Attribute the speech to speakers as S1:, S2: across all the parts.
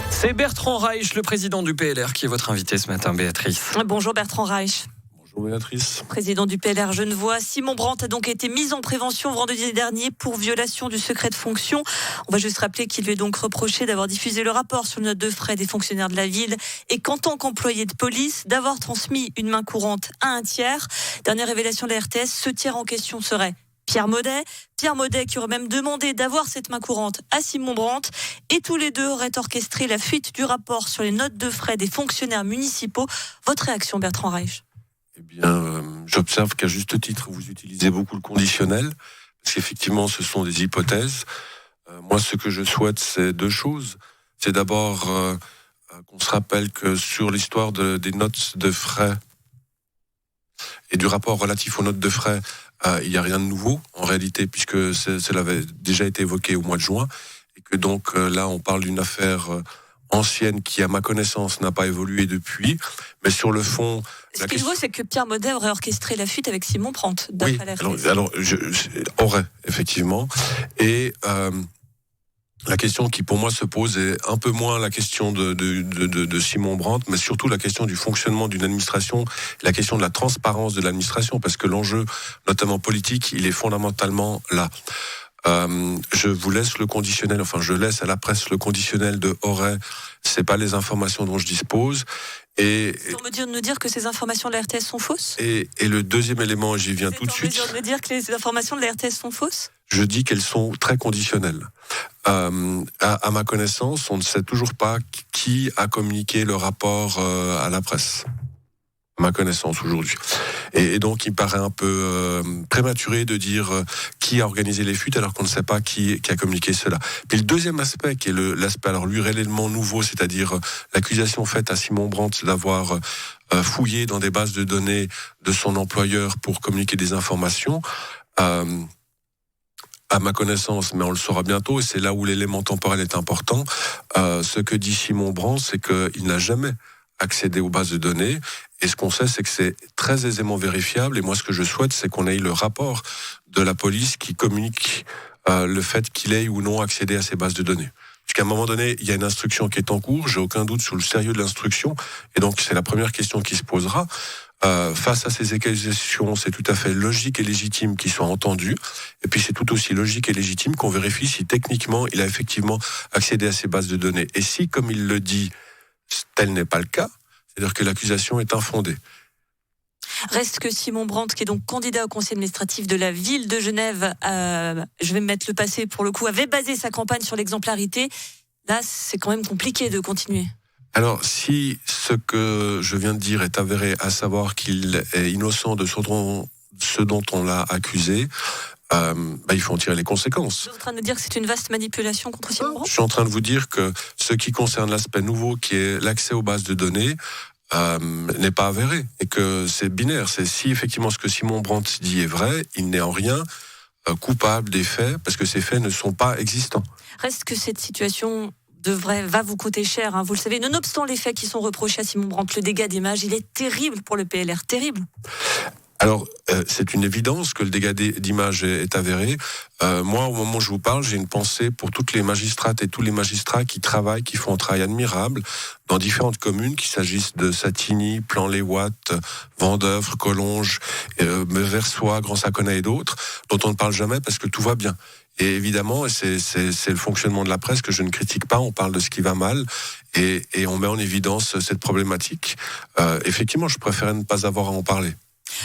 S1: C'est Bertrand Reich, le président du PLR, qui est votre invité ce matin, Béatrice.
S2: Bonjour Bertrand Reich.
S3: Bonjour Béatrice.
S2: Président du PLR Genevois, Simon Brandt a donc été mis en prévention vendredi dernier pour violation du secret de fonction. On va juste rappeler qu'il lui est donc reproché d'avoir diffusé le rapport sur le note de frais des fonctionnaires de la ville et qu'en tant qu'employé de police, d'avoir transmis une main courante à un tiers. Dernière révélation de la RTS, ce tiers en question serait Pierre Maudet. Pierre Maudet qui aurait même demandé d'avoir cette main courante à Simon Brandt. Et tous les deux auraient orchestré la fuite du rapport sur les notes de frais des fonctionnaires municipaux. Votre réaction, Bertrand Reich ?
S3: Eh bien, j'observe qu'à juste titre, vous utilisez beaucoup le conditionnel, parce qu'effectivement, ce sont des hypothèses. Moi, ce que je souhaite, c'est deux choses. C'est d'abord qu'on se rappelle que sur l'histoire des notes de frais et du rapport relatif aux notes de frais, il n'y a rien de nouveau, en réalité, puisque cela avait déjà été évoqué au mois de juin, et que donc là, on parle d'une affaire ancienne qui, à ma connaissance, n'a pas évolué depuis. Mais sur le fond...
S2: Ce qui est nouveau, c'est que Pierre Maudet aurait orchestré la fuite avec Simon Brandt, d'après la RTS.
S3: Alors aurait, effectivement. Et la question qui, pour moi, se pose est un peu moins la question de Simon Brandt, mais surtout la question du fonctionnement d'une administration, la question de la transparence de l'administration, parce que l'enjeu, notamment politique, il est fondamentalement là. Je vous laisse le conditionnel, enfin je laisse à la presse le conditionnel de aurait, c'est pas les informations dont je dispose. Et
S2: Vous nous dire que ces informations de la RTS sont fausses ?
S3: Et le deuxième élément, j'y viens tout de suite.
S2: Vous me dire que les informations de la RTS sont fausses ?
S3: Je dis qu'elles sont très conditionnelles. À ma connaissance, on ne sait toujours pas qui a communiqué le rapport à la presse. À ma connaissance aujourd'hui. Et donc, il me paraît un peu prématuré de dire qui a organisé les fuites alors qu'on ne sait pas qui a communiqué cela. Puis le deuxième aspect, qui est l'aspect, alors lui, réellement nouveau, c'est-à-dire l'accusation faite à Simon Brandt d'avoir fouillé dans des bases de données de son employeur pour communiquer des informations. À ma connaissance, mais on le saura bientôt, et c'est là où l'élément temporel est important, ce que dit Simon Brandt, c'est qu'il n'a jamais accéder aux bases de données, et ce qu'on sait, c'est que c'est très aisément vérifiable, et moi ce que je souhaite, c'est qu'on ait le rapport de la police qui communique le fait qu'il ait ou non accédé à ces bases de données. Parce qu'à un moment donné, il y a une instruction qui est en cours, j'ai aucun doute sur le sérieux de l'instruction, et donc c'est la première question qui se posera. Face à ces accusations, c'est tout à fait logique et légitime qu'ils soient entendus, et puis c'est tout aussi logique et légitime qu'on vérifie si techniquement il a effectivement accédé à ces bases de données. Et si, comme il le dit, tel n'est pas le cas, c'est-à-dire que l'accusation est infondée.
S2: Reste que Simon Brandt, qui est donc candidat au conseil administratif de la ville de Genève, je vais me mettre le passé pour le coup, avait basé sa campagne sur l'exemplarité. Là, c'est quand même compliqué de continuer. Alors,
S3: si ce que je viens de dire est avéré, à savoir qu'il est innocent de ce dont on l'a accusé, il faut en tirer les conséquences.
S2: Vous êtes en train de dire que c'est une vaste manipulation contre Simon Brandt ?
S3: Je suis en train de vous dire que ce qui concerne l'aspect nouveau, qui est l'accès aux bases de données, n'est pas avéré, et que c'est binaire. C'est si effectivement ce que Simon Brandt dit est vrai, il n'est en rien coupable des faits, parce que ces faits ne sont pas existants.
S2: Reste que cette situation va vous coûter cher, vous le savez. Nonobstant les faits qui sont reprochés à Simon Brandt, le dégât d'image, il est terrible pour le PLR, terrible.
S3: Alors, c'est une évidence que le dégât d'image est avéré. Moi, au moment où je vous parle, j'ai une pensée pour toutes les magistrates et tous les magistrats qui travaillent, qui font un travail admirable dans différentes communes, qu'il s'agisse de Satigny, Plan-les-Ouates, Vendeuvre, Collonges, Versoix, Grand-Saconnet et d'autres, dont on ne parle jamais parce que tout va bien. Et évidemment, c'est le fonctionnement de la presse que je ne critique pas, on parle de ce qui va mal et on met en évidence cette problématique. Effectivement, je préférais ne pas avoir à en parler.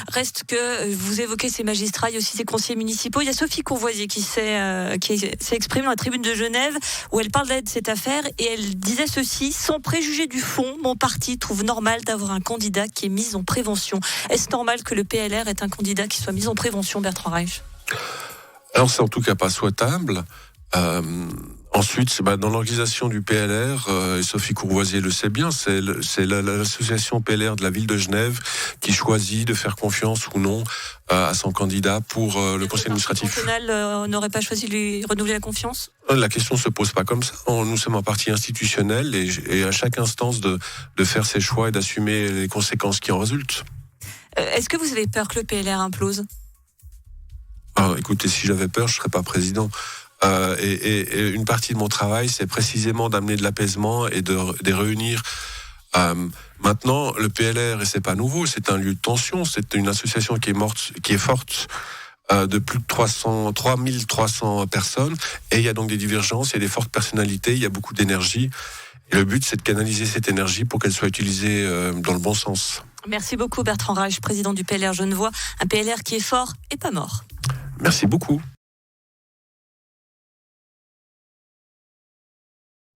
S2: Reste que vous évoquez ces magistrats, il y a aussi ces conseillers municipaux. Il y a Sophie Courvoisier qui s'est exprimée dans la tribune de Genève où elle parle de cette affaire et elle disait ceci: sans préjuger du fond, mon parti trouve normal d'avoir un candidat qui est mis en prévention. Est-ce normal que le PLR ait un candidat qui soit mis en prévention, Bertrand Reich ?
S3: Alors c'est en tout cas pas souhaitable. Ensuite, dans l'organisation du PLR, et Sophie Courvoisier le sait bien, c'est l'association PLR de la ville de Genève qui choisit de faire confiance ou non à son candidat pour le conseil administratif.
S2: Le national n'aurait pas choisi de lui renouveler la confiance ?
S3: La question ne se pose pas comme ça. Nous sommes un parti institutionnel et à chaque instance de faire ses choix et d'assumer les conséquences qui en résultent.
S2: Est-ce que vous avez peur que le PLR implose ?
S3: Écoutez, si j'avais peur, je ne serais pas président. Et une partie de mon travail, c'est précisément d'amener de l'apaisement et de réunir. Maintenant, le PLR, et c'est pas nouveau, c'est un lieu de tension, c'est une association qui est forte, de plus de 3300 personnes, et il y a donc des divergences, il y a des fortes personnalités, il y a beaucoup d'énergie, et le but, c'est de canaliser cette énergie pour qu'elle soit utilisée dans le bon sens.
S2: Merci beaucoup Bertrand Reich, président du PLR Genevois, un PLR qui est fort et pas mort.
S3: Merci beaucoup.